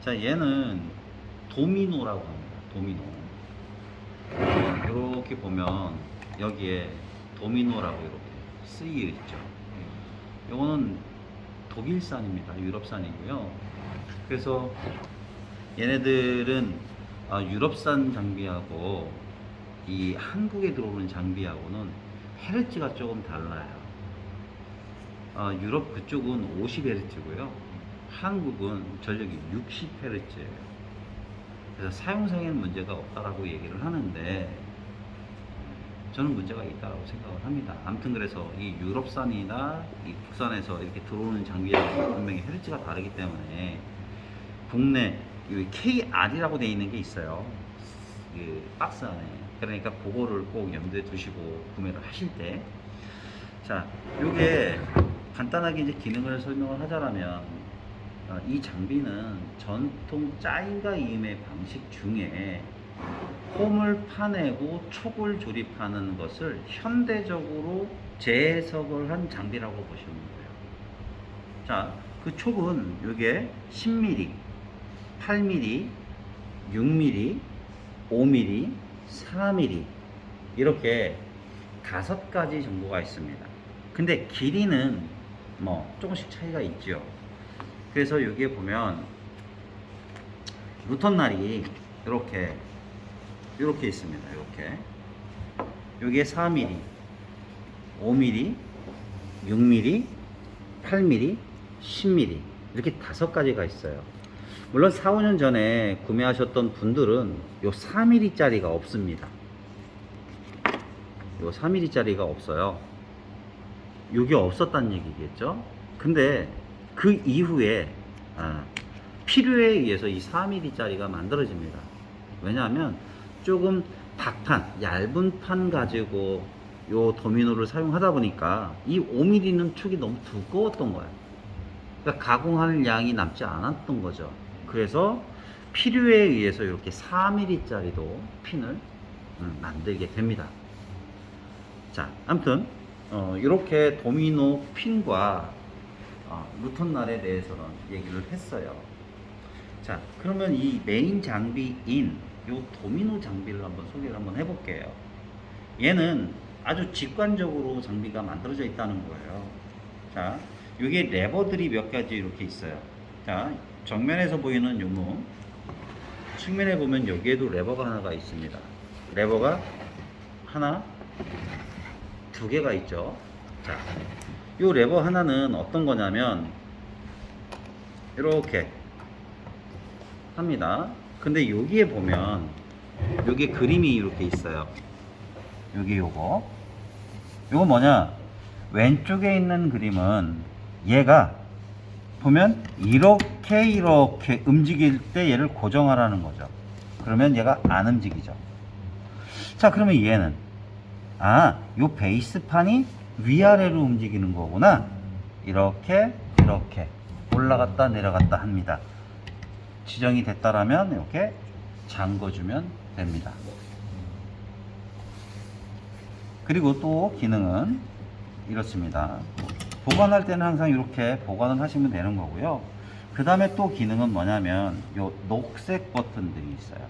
자, 얘는 도미노라고 합니다. 도미노. 이렇게 보면 여기에 도미노라고 이렇게 쓰여 있죠. 요거는 독일산입니다. 유럽산이고요. 그래서 얘네들은 유럽산 장비하고 이 한국에 들어오는 장비하고는 헤르츠가 조금 달라요. 유럽 그쪽은 50Hz고요. 한국은 전력이 60Hz예요. 그래서 사용상에는 문제가 없다라고 얘기를 하는데 저는 문제가 있다라고 생각을 합니다. 아무튼 그래서 이 유럽산이나 이 국산에서 이렇게 들어오는 장비하고 분명히 헤르츠가 다르기 때문에 국내 이 KR이라고 되어 있는 게 있어요. 그 박스 안에. 그러니까 그거를 꼭 염두에 두시고 구매를 하실 때, 자, 요게 간단하게 이제 기능을 설명을 하자면 이 장비는 전통 짜인가 이음의 방식 중에 홈을 파내고 촉을 조립하는 것을 현대적으로 재해석을 한 장비라고 보시면 돼요. 자, 그 촉은 요게 10mm, 8mm, 6mm, 5mm, 4mm 이렇게 5가지 정도가 있습니다. 근데 길이는 뭐 조금씩 차이가 있죠. 그래서 여기에 보면 루턴날이 이렇게 있습니다. 이렇게 여기에 4mm, 5mm, 6mm, 8mm, 10mm 이렇게 5가지가 있어요. 물론 4, 5년 전에 구매하셨던 분들은 요 4mm 짜리가 없습니다. 요 4mm 짜리가 없어요. 요게 없었다는 얘기겠죠. 근데 그 이후에 필요에 의해서 이 4mm 짜리가 만들어집니다. 왜냐하면 조금 박판, 얇은 판 가지고 요 도미노를 사용하다 보니까 이 5mm는 촉이 너무 두꺼웠던 거예요. 그러니까 가공할 양이 남지 않았던 거죠. 그래서 필요에 의해서 이렇게 4mm 짜리도 핀을 만들게 됩니다. 자, 아무튼 이렇게 도미노 핀과 루턴날에 대해서는 얘기를 했어요. 자, 그러면 이 메인 장비인 요 도미노 장비를 소개를 한번 해볼게요. 얘는 아주 직관적으로 장비가 만들어져 있다는 거예요. 자, 요게 레버들이 몇 가지 이렇게 있어요. 자, 정면에서 보이는 요놈, 측면에 보면 여기에도 레버가 하나가 있습니다. 레버가 하나, 2개가 있죠. 자, 요 레버 하나는 어떤 거냐면 이렇게 합니다. 근데 여기에 보면 여기 그림이 이렇게 있어요. 여기 요거 뭐냐, 왼쪽에 있는 그림은 얘가 보면 이렇게 움직일 때 얘를 고정하라는 거죠. 그러면 얘가 안 움직이죠. 자, 그러면 얘는 요 베이스판이 위아래로 움직이는 거구나. 이렇게 올라갔다 내려갔다 합니다. 지정이 됐다라면 이렇게 잠궈주면 됩니다. 그리고 또 기능은 이렇습니다. 보관할 때는 항상 이렇게 보관을 하시면 되는 거고요. 그 다음에 또 기능은 뭐냐면 요 녹색 버튼들이 있어요.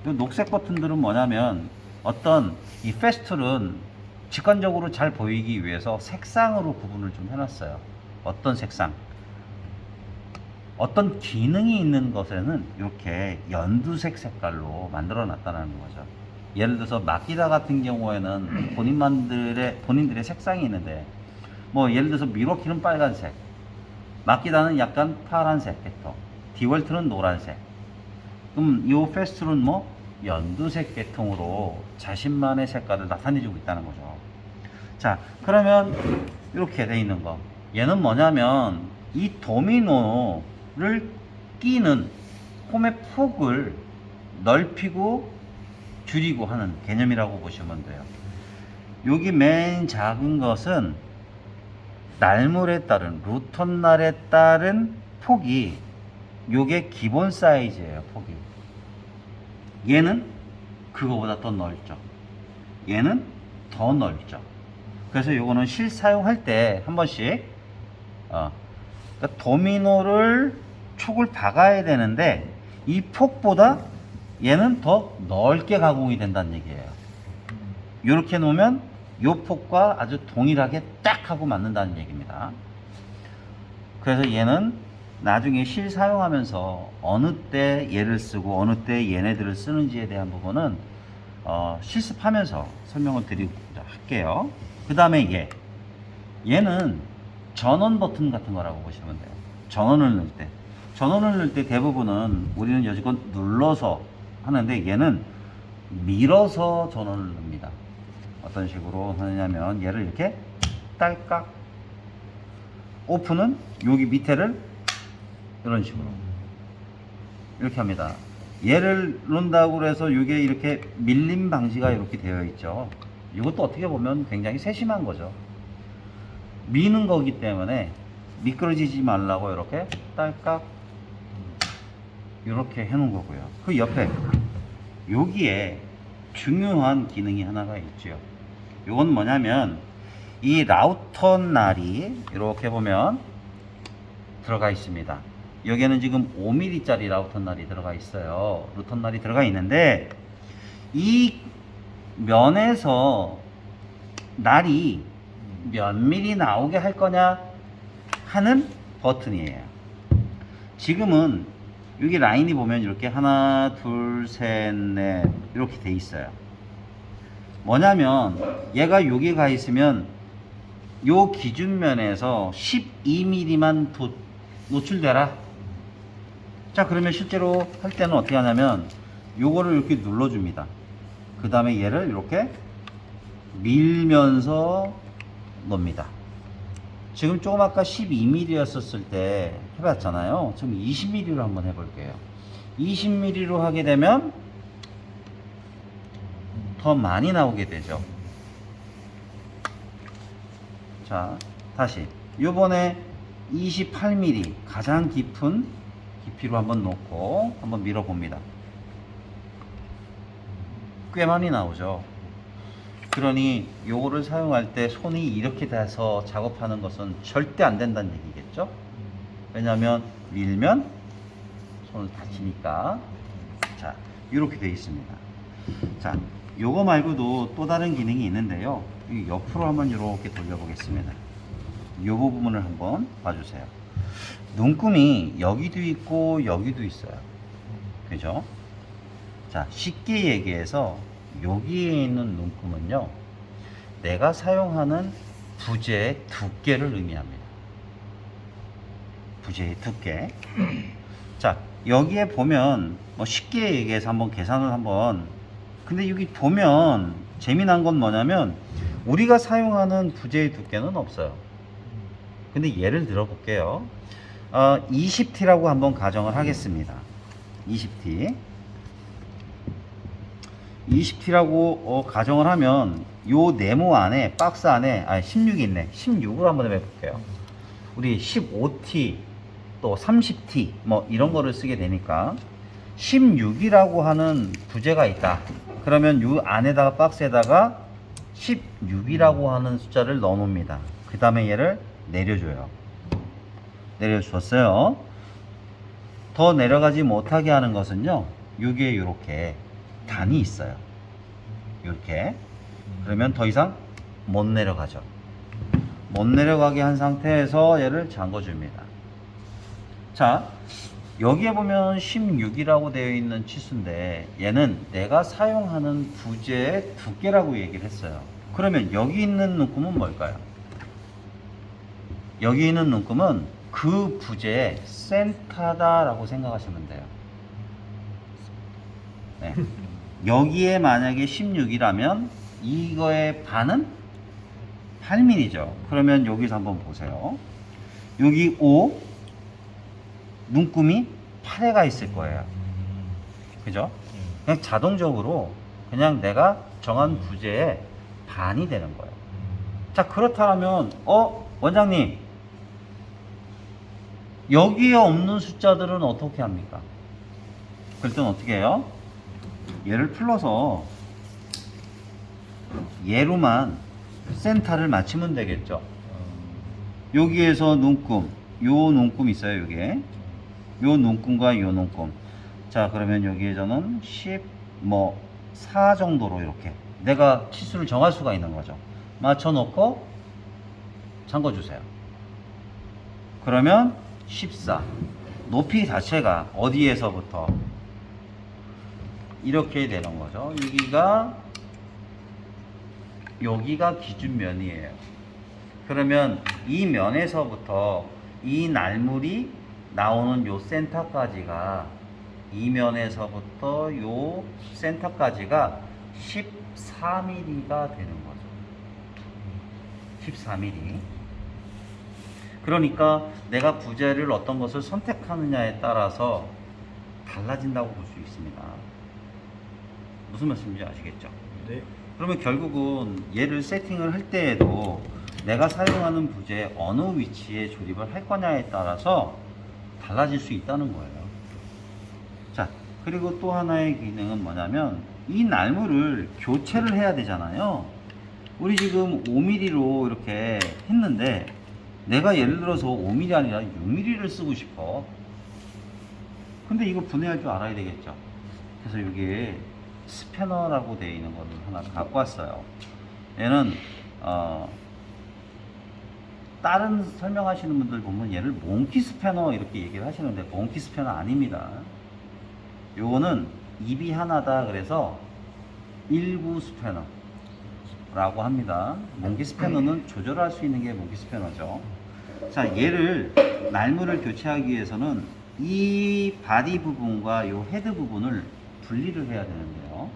요 녹색 버튼들은 뭐냐면 어떤 이 페스툴은 직관적으로 잘 보이기 위해서 색상으로 구분을 좀 해놨어요. 어떤 색상, 어떤 기능이 있는 것에는 이렇게 연두색 색깔로 만들어 놨다는 거죠. 예를 들어서 마키다 같은 경우에는 본인들의 색상이 있는데, 뭐 예를 들어서 미러키는 빨간색, 마키다는 약간 파란색 계통, 디월트는 노란색. 그럼 이 페스툴은 뭐 연두색 계통으로 자신만의 색깔을 나타내주고 있다는 거죠. 자, 그러면 이렇게 돼 있는 거, 얘는 뭐냐면 이 도미노를 끼는 홈의 폭을 넓히고 줄이고 하는 개념이라고 보시면 돼요. 여기 맨 작은 것은 날물에 따른, 루턴날에 따른 폭이 요게 기본 사이즈예요. 폭이 얘는 그거보다 더 넓죠. 얘는 더 넓죠. 그래서 요거는 실사용할 때 한 번씩 그러니까 도미노를 촉을 박아야 되는데 이 폭보다 얘는 더 넓게 가공이 된다는 얘기예요. 이렇게 놓으면 이 폭과 아주 동일하게 딱 하고 맞는다는 얘기입니다. 그래서 얘는 나중에 실 사용하면서 어느 때 얘를 쓰고 어느 때 얘네들을 쓰는지에 대한 부분은 실습하면서 설명을 드리고 할게요. 그 다음에 얘는 전원 버튼 같은 거라고 보시면 돼요. 전원을 넣을 때 대부분은 우리는 여지껏 눌러서 하는데 얘는 밀어서 전원을 넣습니다. 어떤 식으로 하느냐면 얘를 이렇게 딸깍, 오픈은 여기 밑에를 이런 식으로 이렇게 합니다. 얘를 놓는다고 해서 이게 이렇게 밀림 방지가 이렇게 되어 있죠. 이것도 어떻게 보면 굉장히 세심한 거죠. 미는 거기 때문에 미끄러지지 말라고 이렇게 딸깍 이렇게 해 놓은 거고요. 그 옆에 여기에 중요한 기능이 하나가 있죠. 이건 뭐냐면 이 라우터 날이 이렇게 보면 들어가 있습니다. 여기에는 지금 5mm 짜리 라우터 날이 들어가 있어요. 루터 날이 들어가 있는데 이 면에서 날이 몇 mm 나오게 할 거냐 하는 버튼이에요. 지금은 여기 라인이 보면 이렇게 하나, 둘, 셋, 넷 이렇게 돼 있어요. 뭐냐면 얘가 여기 가 있으면 요 기준면에서 12mm만 노출되라. 자, 그러면 실제로 할 때는 어떻게 하냐면 요거를 이렇게 눌러줍니다. 그 다음에 얘를 이렇게 밀면서 놓습니다. 지금 조금 아까 12mm였었을 때 해봤잖아요. 지금 20mm로 한번 해볼게요. 20mm로 하게 되면 더 많이 나오게 되죠. 자, 다시 요번에 28mm 가장 깊은 깊이로 한번 놓고 한번 밀어 봅니다. 꽤 많이 나오죠. 그러니 요거를 사용할 때 손이 이렇게 돼서 작업하는 것은 절대 안 된다는 얘기겠죠. 왜냐하면 밀면 손을 다치니까. 자, 이렇게 되어 있습니다. 자, 요거 말고도 또 다른 기능이 있는데요. 옆으로 한번 이렇게 돌려보겠습니다. 요 부분을 한번 봐주세요. 눈금이 여기도 있고 여기도 있어요. 그죠? 자, 쉽게 얘기해서 여기에 있는 눈금은요, 내가 사용하는 부재의 두께를 의미합니다. 부재의 두께. 자, 여기에 보면 뭐 쉽게 얘기해서 한번 계산을 한번. 근데 여기 보면 재미난 건 뭐냐면 우리가 사용하는 부재의 두께는 없어요. 근데 예를 들어 볼게요. 20T라고 한번 가정을 하겠습니다. 20T라고 가정을 하면 요 네모 안에 박스 안에 16이 있네. 16으로 한번 해볼게요. 우리 15T 또 30T 뭐 이런 거를 쓰게 되니까 16이라고 하는 부재가 있다. 그러면 요 안에다가 박스에다가 16이라고 하는 숫자를 넣어 놓습니다. 그 다음에 얘를 내려줘요. 내려줬어요. 더 내려가지 못하게 하는 것은요, 여기에 이렇게 단이 있어요. 이렇게. 그러면 더 이상 못 내려가죠. 못 내려가게 한 상태에서 얘를 잠궈줍니다. 자, 여기에 보면 16이라고 되어 있는 치수인데 얘는 내가 사용하는 부재의 두께라고 얘기를 했어요. 그러면 여기 있는 눈금은 뭘까요? 여기 있는 눈금은 그 부재의 센터다라고 생각하시면 돼요. 네. 여기에 만약에 16이라면 이거의 반은 8mm죠. 그러면 여기서 한번 보세요. 여기 5, 눈금이 8회가 있을 거예요. 그죠? 그냥 자동적으로 그냥 내가 정한 부재의 반이 되는 거예요. 자, 그렇다면 원장님, 여기에 없는 숫자들은 어떻게 합니까? 그럴 땐 어떻게 해요? 얘를 풀러서 얘로만 센터를 맞추면 되겠죠. 여기에서 눈금, 요 눈금 있어요, 요게. 요 눈금과 요 눈금. 자, 그러면 여기에 저는 4 정도로 이렇게 내가 치수를 정할 수가 있는 거죠. 맞춰 놓고 잠궈 주세요. 그러면 14. 높이 자체가 어디에서부터 이렇게 되는 거죠. 여기가 기준면이에요. 그러면 이 면에서부터 이 날물이 나오는 요 센터까지가, 이 면에서부터 요 센터까지가 14mm가 되는 거죠. 14mm. 그러니까 내가 부재를 어떤 것을 선택하느냐에 따라서 달라진다고 볼 수 있습니다. 무슨 말씀인지 아시겠죠? 네. 그러면 결국은 얘를 세팅을 할 때에도 내가 사용하는 부재에 어느 위치에 조립을 할 거냐에 따라서 달라질 수 있다는 거예요. 자, 그리고 또 하나의 기능은 뭐냐면 이 날물을 교체를 해야 되잖아요. 우리 지금 5mm로 이렇게 했는데 내가 예를 들어서 5mm 아니라 6mm를 쓰고 싶어. 근데 이거 분해할 줄 알아야 되겠죠. 그래서 여기에 스패너라고 되어 있는 거를 하나 갖고 왔어요. 얘는 다른 설명하시는 분들 보면 얘를 몽키 스패너 이렇게 얘기를 하시는데 몽키 스패너 아닙니다. 요거는 입이 하나다 그래서 일구 스패너라고 합니다. 몽키 스패너는 조절할 수 있는 게 몽키 스패너죠. 자, 얘를 날물을 교체하기 위해서는 이 바디 부분과 요 헤드 부분을 분리를 해야 되는데요.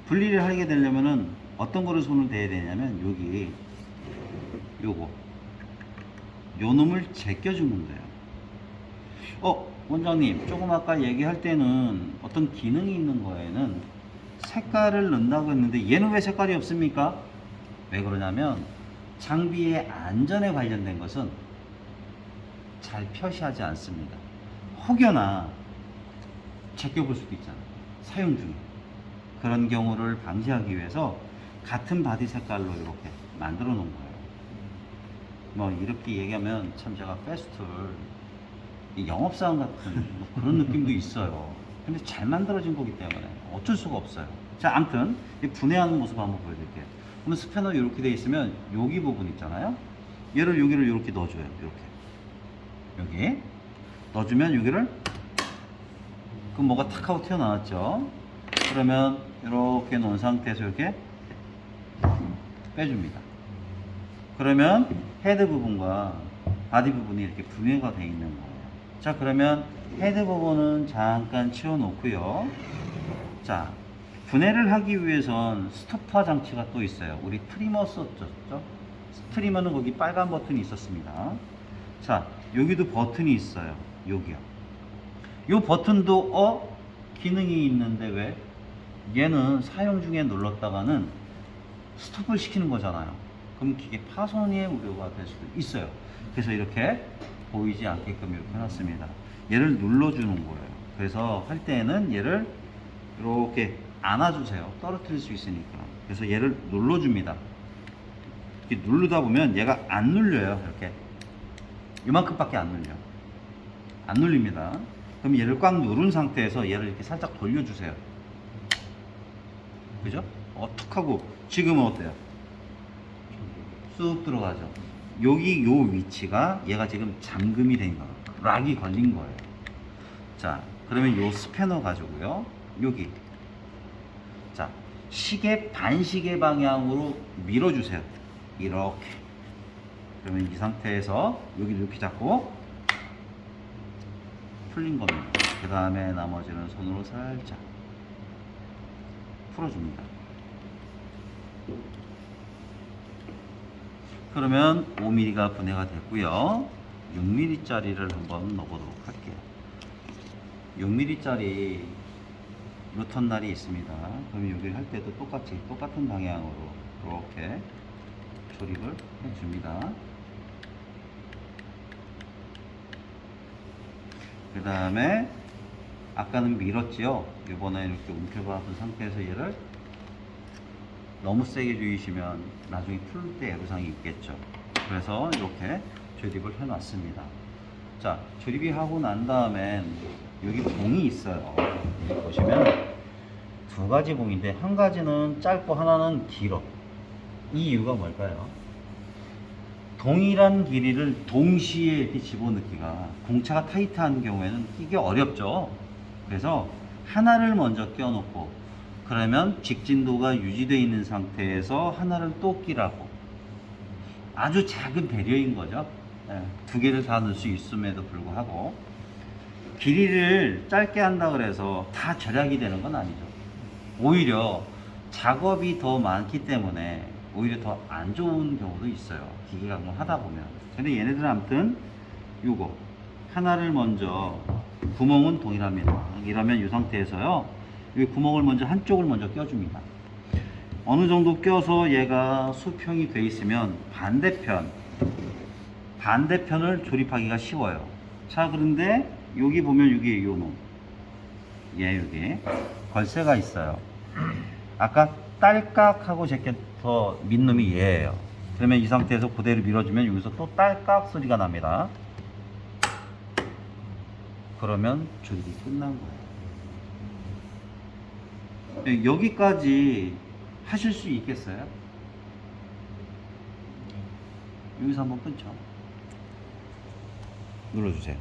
분리를 하게 되려면은 어떤 거를 손을 대야 되냐면 여기 요거 요 놈을 제껴주면 돼요. 원장님, 조금 아까 얘기할 때는 어떤 기능이 있는 거에는 색깔을 넣는다고 했는데 얘는 왜 색깔이 없습니까? 왜 그러냐면 장비의 안전에 관련된 것은 잘 표시하지 않습니다. 혹여나 제껴볼 수도 있잖아요. 사용 중에. 그런 경우를 방지하기 위해서 같은 바디 색깔로 이렇게 만들어 놓은 거예요. 뭐 이렇게 얘기하면 참 제가 페스툴 영업사원 같은 뭐 그런 느낌도 있어요. 근데 잘 만들어진 거기 때문에 어쩔 수가 없어요. 자, 아무튼 이 분해하는 모습 한번 보여드릴게요. 그러면 스패너 이렇게 돼 있으면 여기 부분 있잖아요. 얘를 여기를 이렇게 넣어줘요. 이렇게 여기 넣어주면 여기를 그럼 뭐가 탁 하고 튀어나왔죠. 그러면 이렇게 놓은 상태에서 이렇게 빼줍니다. 그러면 헤드 부분과 바디 부분이 이렇게 분해가 되어 있는 거예요. 자, 그러면 헤드 부분은 잠깐 치워 놓고요. 자, 분해를 하기 위해선 스토퍼 장치가 또 있어요. 우리 트리머 썼죠? 트리머는 거기 빨간 버튼이 있었습니다. 자, 여기도 버튼이 있어요. 여기요. 요 버튼도 기능이 있는데 왜? 얘는 사용 중에 눌렀다가는 스톱을 시키는 거잖아요. 그럼 기계 파손의 우려가 될 수도 있어요. 그래서 이렇게 보이지 않게끔 이렇게 해놨습니다. 얘를 눌러주는 거예요. 그래서 할 때에는 얘를 이렇게 안아주세요. 떨어뜨릴 수 있으니까. 그래서 얘를 눌러줍니다. 이렇게 누르다 보면 얘가 안 눌려요. 이렇게 이만큼밖에 안 눌려. 안 눌립니다. 그럼 얘를 꽉 누른 상태에서 얘를 이렇게 살짝 돌려주세요. 그죠? 툭 하고 지금은 어때요? 쑥 들어가죠. 여기 요 위치가 얘가 지금 잠금이 된 거예요. 락이 걸린 거예요. 자, 그러면 요 스패너 가지고요. 여기. 자, 시계 반시계 방향으로 밀어주세요. 이렇게. 그러면 이 상태에서 여기를 이렇게 잡고 풀린 겁니다. 그 다음에 나머지는 손으로 살짝 풀어줍니다. 그러면 5mm가 분해가 됐고요. 6mm짜리를 한번 넣어보도록 할게요. 6mm짜리 로턴 날이 있습니다. 그럼 여기를 할 때도 똑같은 방향으로 이렇게 조립을 해줍니다. 그 다음에 아까는 밀었지요. 이번에 이렇게 움켜박은 상태에서 얘를 너무 세게 조이시면 나중에 풀 때 애로사항이 있겠죠. 그래서 이렇게 조립을 해놨습니다. 자, 조립이 하고 난 다음엔 여기 봉이 있어요. 여기 보시면 두 가지 봉인데 한 가지는 짧고 하나는 길어. 이 이유가 뭘까요? 동일한 길이를 동시에 이렇게 집어넣기가, 공차가 타이트한 경우에는 끼기 어렵죠. 그래서 하나를 먼저 껴놓고, 그러면 직진도가 유지되어 있는 상태에서 하나를 또 끼라고. 아주 작은 배려인 거죠. 예, 두 개를 다 넣을 수 있음에도 불구하고 길이를 짧게 한다 그래서 다 절약이 되는 건 아니죠. 오히려 작업이 더 많기 때문에 오히려 더 안 좋은 경우도 있어요. 기계 가공을 하다 보면. 근데 얘네들은 아무튼 요거 하나를 먼저, 구멍은 동일합니다. 이러면 이 상태에서요, 이 구멍을 먼저 한쪽을 먼저 껴줍니다. 어느 정도 껴서 얘가 수평이 돼 있으면 반대편을 조립하기가 쉬워요. 자, 그런데 여기 보면 여기 요 놈, 여기 걸쇠가 있어요. 아까 딸깍하고 제게 더 민놈이 얘예요. 그러면 이 상태에서 그대로 밀어주면 여기서 또 딸깍 소리가 납니다. 그러면 조립이 끝난 거예요. 여기까지 하실 수 있겠어요? 여기서 한번 끊죠. 눌러주세요.